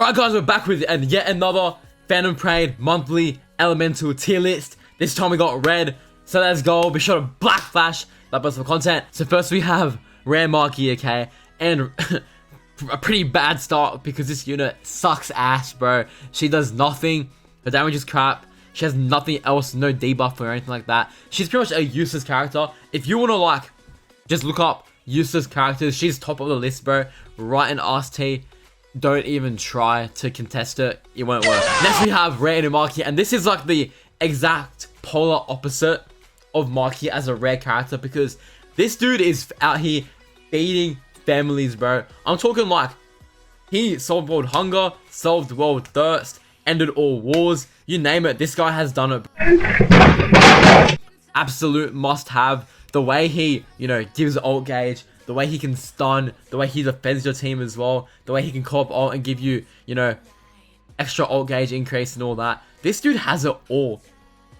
Alright guys, we're back with yet another Phantom Parade monthly elemental tier list. This time we got red, so let's go. Be sure to black flash that button for content. So first we have rare Maky, okay, and a pretty bad start because this unit sucks ass, bro. She does nothing, her damage is crap, she has nothing else, no debuff or anything like that. She's pretty much a useless character. If you want to like just look up useless characters, she's top of the list, bro. Right in RST. Don't even try to contest it, it won't work. Next we have rare Inumaki, and this is like the exact polar opposite of Maky as a rare character, because this dude is out here feeding families, bro. I'm talking like he solved world hunger, solved world thirst, ended all wars, you name it, this guy has done it. Absolute must have. The way he, you know, gives ult gauge, the way he can stun, the way he defends your team as well, the way he can co-op ult and give you, you know, extra ult gauge increase and all that. This dude has it all.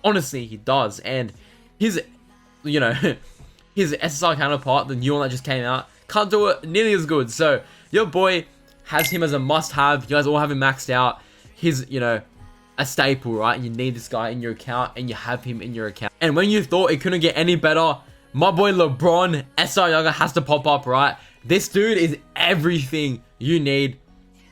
Honestly, he does. And his, you know, his SSR counterpart, the new one that just came out, can't do it nearly as good. So your boy has him as a must-have. You guys all have him maxed out. He's, you know, a staple, right? You need this guy in your account, and you have him in your account. And when you thought it couldn't get any better, my boy LeBron Saga has to pop up, right? This dude is everything you need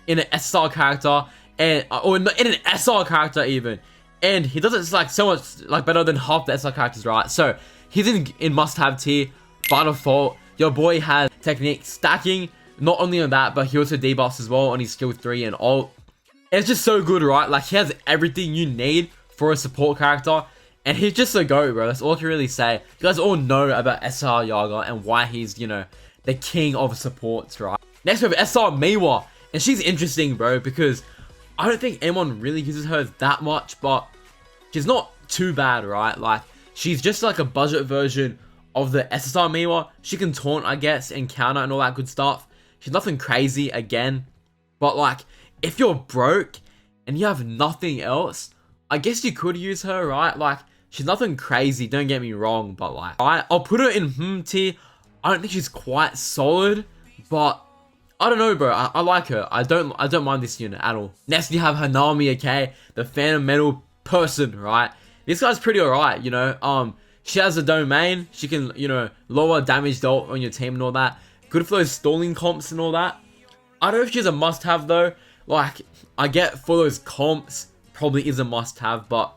in an SR character, and or in an SR character even. And he does it like so much like better than half the SR characters, right? So he's in must-have tier by default. Your boy has technique stacking. Not only on that, but he also debuffs as well on his skill 3 and ult. It's just so good, right? Like, he has everything you need for a support character. And he's just a GOAT, bro. That's all I can really say. You guys all know about SR Yaga and why he's, you know, the king of supports, right? Next we have SR Maymay. And she's interesting, bro, because I don't think anyone really uses her that much, but she's not too bad, right? Like, she's just like a budget version of the SSR Maymay. She can taunt, I guess, and counter and all that good stuff. She's nothing crazy, again. But, like, if you're broke and you have nothing else, I guess you could use her, right? Like, she's nothing crazy, don't get me wrong, but like, I'll put her in tier. I don't think she's quite solid, but I don't know, bro. I like her. I don't mind this unit at all. Next, you have Hanami, okay? The Phantom Metal person, right? This guy's pretty alright, you know. She has a domain. She can, you know, lower damage dealt on your team and all that. Good for those stalling comps and all that. I don't know if she's a must-have though. Like, I get for those comps, probably is a must-have, but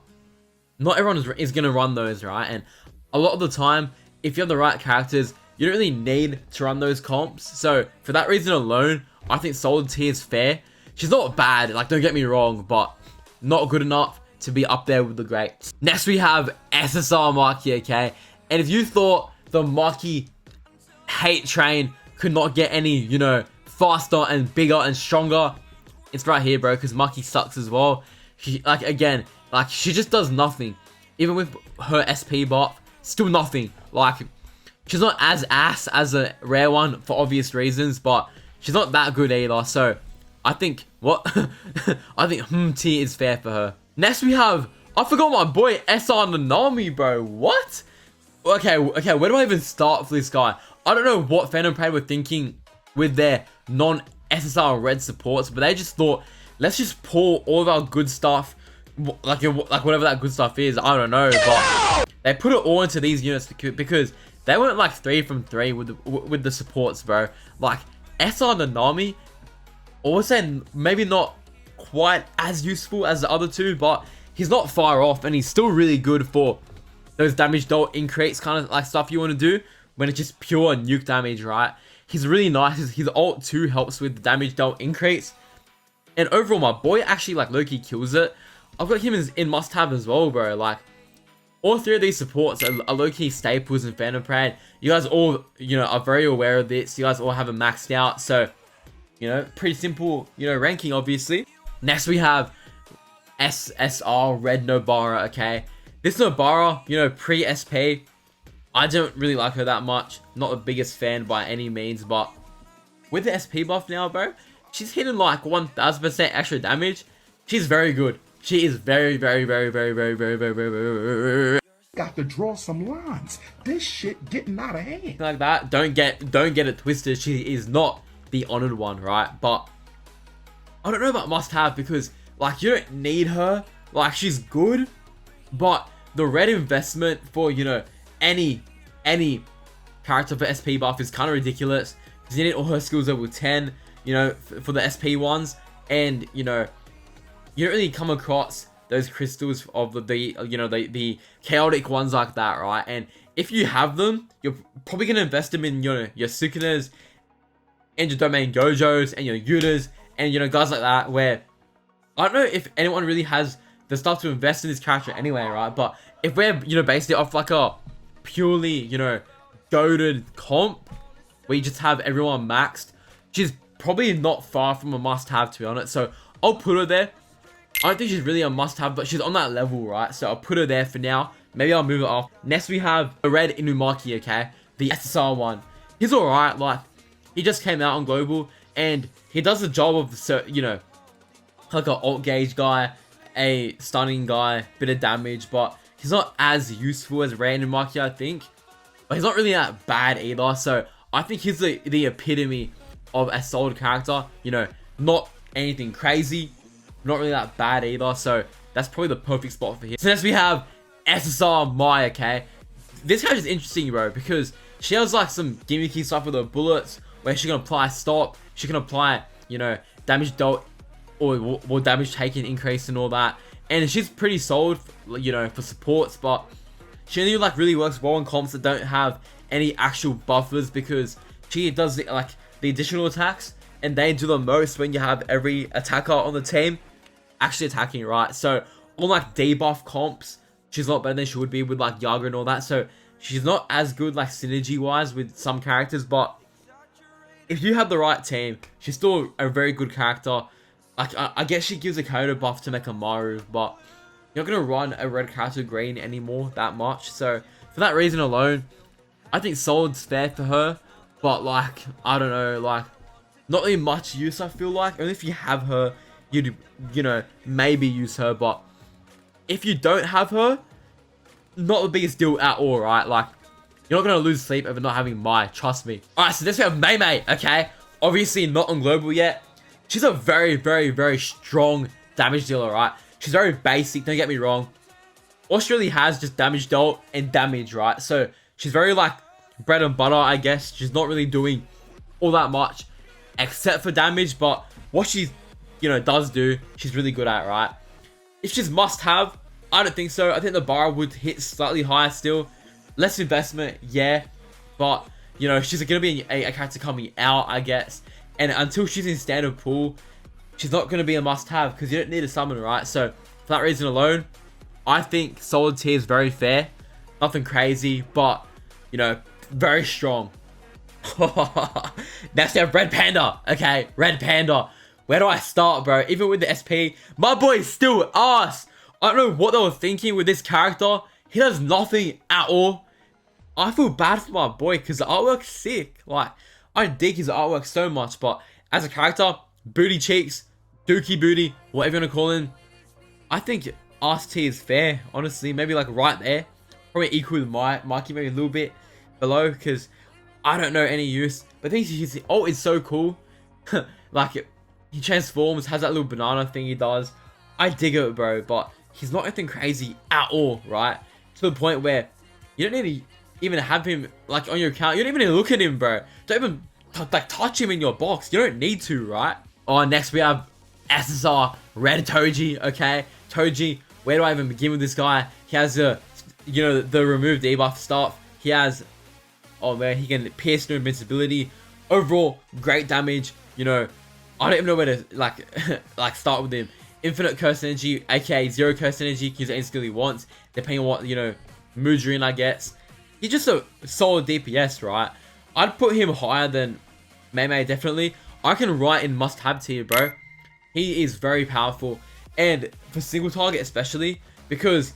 not everyone is going to run those, right? And a lot of the time, if you have the right characters, you don't really need to run those comps. So, for that reason alone, I think solid tier is fair. She's not bad, like, don't get me wrong, but not good enough to be up there with the greats. Next, we have SSR Maky, okay? And if you thought the Maky hate train could not get any, you know, faster and bigger and stronger, it's right here, bro, because Maky sucks as well. She, like, again, like, she just does nothing. Even with her SP buff, still nothing. Like, she's not as ass as a rare one for obvious reasons, but she's not that good either. So, I think, what? I think tier is fair for her. Next we have, I forgot my boy SR Nami, bro. What? Okay, where do I even start for this guy? I don't know what Phantom Parade were thinking with their non-SSR red supports, but they just thought, let's just pour all of our good stuff, like whatever that good stuff is, I don't know, but they put it all into these units because they weren't like 3 from 3 with the supports, bro. Like, SR Nami, I would say maybe not quite as useful as the other two, but he's not far off, and he's still really good for those damage dealt increase kind of like stuff you want to do when it's just pure nuke damage, right? He's really nice. His ult too helps with the damage dealt increase. And overall, my boy actually, like, low-key kills it. I've got him in must-have as well, bro. Like, all 3 of these supports are low-key staples in Phantom Parade. You guys all, you know, are very aware of this. You guys all have it maxed out. So, you know, pretty simple, you know, ranking, obviously. Next, we have SSR Red Nobara, okay? This Nobara, you know, pre-SP, I don't really like her that much. Not the biggest fan by any means, but with the SP buff now, bro, she's hitting like 1000% extra damage. She's very good. She is very, very, very, very, very, very, very, very, very. Got to draw some lines. This shit getting out of hand. Like that. Don't get it twisted. She is not the honored one, right? But I don't know about must have because like you don't need her. Like she's good, but the red investment for any character for SP buff is kind of ridiculous because you need all her skills level 10. For the SP ones, and you don't really come across those crystals of the chaotic ones like that, right? And if you have them, you're probably gonna invest them in your Sukunas and your Domain Gojos and your Yutas and guys like that, where I don't know if anyone really has the stuff to invest in this character anyway, right? But if we're based it off like a purely goated comp where you just have everyone maxed, she's probably not far from a must-have, to be honest. So I'll put her there. I don't think she's really a must-have, but she's on that level, right? So I'll put her there for now. Maybe I'll move it off. Next we have the red Inumaki, okay? The SSR one. He's alright, like, he just came out on Global, and he does the job of, like an alt gauge guy, a stunning guy, bit of damage, but he's not as useful as red Inumaki, I think. But he's not really that bad either, so I think he's the epitome of a solid character. Not anything crazy, not really that bad either, so that's probably the perfect spot for him. So next we have SSR Mai, okay? This character is interesting, bro, because she has like some gimmicky stuff with her bullets where she can apply stop, she can apply damage dealt or damage taken increase and all that, and she's pretty solid for supports, but she only like really works well on comps that don't have any actual buffers, because she does the additional attacks, and they do the most when you have every attacker on the team actually attacking, right? So on like debuff comps, she's a lot better than she would be with like Yaga and all that. So she's not as good like synergy wise with some characters, but if you have the right team, she's still a very good character. Like I guess she gives a counter buff to make a Maru, but you're not gonna run a red character green anymore that much. So for that reason alone, I think Solid's fair for her. But like, I don't know, like, not really much use, I feel like. Only if you have her, you'd, maybe use her. But if you don't have her, not the biggest deal at all, right? Like, you're not going to lose sleep over not having Mai, trust me. Alright, so next we have Maymay, okay? Obviously not on Global yet. She's a very, very, very strong damage dealer, right? She's very basic, don't get me wrong. All she really has just damage dealt and damage, right? So she's very like bread and butter, I guess. She's not really doing all that much except for damage, but what she does do, she's really good at, right? If she's must have, I don't think so. I think the bar would hit slightly higher still. Less investment, yeah, but she's gonna be a character coming out, I guess, and until she's in standard pool, she's not gonna be a must have because you don't need a summon, right? So for that reason alone, I think solid tier is very fair. Nothing crazy, but very strong. Next we have Red Panda. Okay, Red Panda. Where do I start, bro? Even with the SP, my boy's still ass. I don't know what they were thinking with this character. He does nothing at all. I feel bad for my boy because the artwork's sick. Like, I dig his artwork so much, but as a character, booty cheeks, dookie booty, whatever you want to call him, I think RT is fair, honestly. Maybe like right there. Probably equal with Maky, maybe a little bit below, because I don't know any use. But I think his ult is so cool. Like, he transforms, has that little banana thing he does. I dig it, bro, but he's not anything crazy at all, right? To the point where you don't need to even have him like on your account. You don't even need to look at him, bro. Don't even like touch him in your box. You don't need to, right? Oh, next we have SSR Red Toji. Okay, Toji. Where do I even begin with this guy? He has the the removed debuff stuff. He has he can pierce through invincibility. Overall, great damage. I don't even know where to like start with him. Infinite curse energy, aka zero curse energy. He can use it instantly once, depending on what mood you're in, I guess. He's just a solid DPS, right? I'd put him higher than Maymay, definitely. I can write in must-have tier, bro. He is very powerful, and for single target especially, because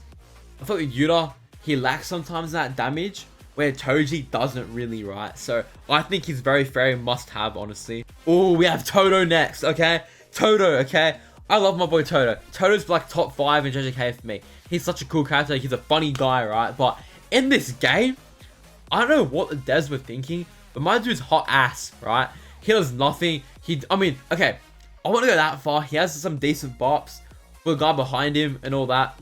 I thought with Yuta, he lacks sometimes that damage, where Toji doesn't really, right? So I think he's very must-have, honestly. Oh, we have Toto next, okay? Toto, okay? I love my boy Toto. Toto's like top 5 in JJK for me. He's such a cool character. He's a funny guy, right? But in this game, I don't know what the devs were thinking, but my dude's hot ass, right? He does nothing. I mean, okay, I want to go that far. He has some decent bops for the guy behind him and all that.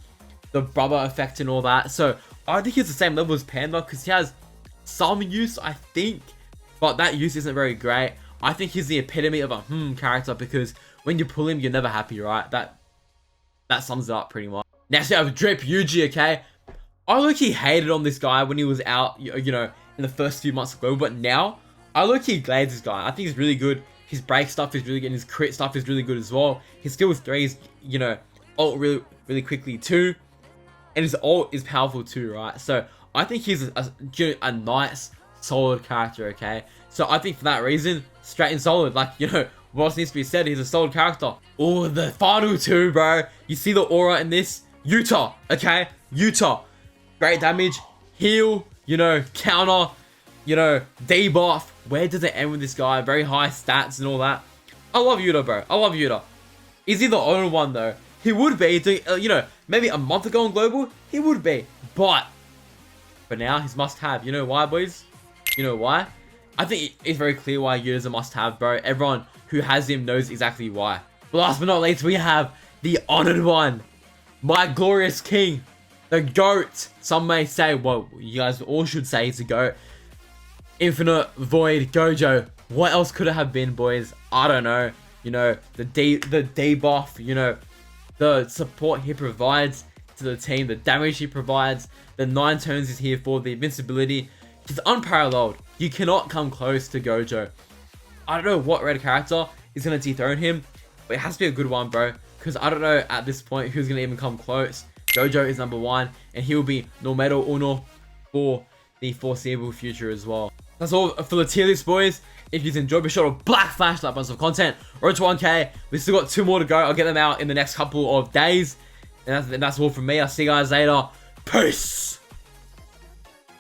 The brother effect and all that. So I think he's the same level as Panda because he has some use, I think. But that use isn't very great. I think he's the epitome of a character because when you pull him, you're never happy, right? That sums it up pretty much. Next we have Drip Yuji, okay? I low-key hated on this guy when he was out, you know, in the first few months of Global, but now I low-key glad this guy. I think he's really good. His break stuff is really good, and his crit stuff is really good as well. His skill with 3 is, you know, ult really quickly too. And his ult is powerful too, right? So I think he's a nice, solid character, okay? So I think for that reason, straight and solid. Like, you know, what else needs to be said? He's a solid character. Oh, the final two, bro. You see the aura in this? Utah, okay? Utah. Great damage, heal, you know, counter, you know, debuff. Where does it end with this guy? Very high stats and all that. I love Yuta, bro. I love Yuta. Is he the only one, though? He would be, you know, maybe a month ago on Global, he would be. But for now, he's must-have. You know why, boys? You know why? I think it's very clear why Yuta's a must-have, bro. Everyone who has him knows exactly why. But last but not least, we have the honored one. My glorious king. The GOAT. Some may say, well, you guys all should say he's a GOAT. Infinite Void Gojo. What else could it have been, boys? I don't know. You know, the debuff, you know, the support he provides to the team, the damage he provides, the 9 turns he's here for, the invincibility. He's unparalleled. You cannot come close to Gojo. I don't know what red character is going to dethrone him, but it has to be a good one, bro. Because I don't know at this point who's going to even come close. Gojo is number 1, and he will be numero uno for the foreseeable future as well. That's all for the tier list, boys. If you enjoyed, be sure to black flash that bunch of content. Road to 1K. We still got 2 more to go. I'll get them out in the next couple of days. And that's all from me. I'll see you guys later. Peace.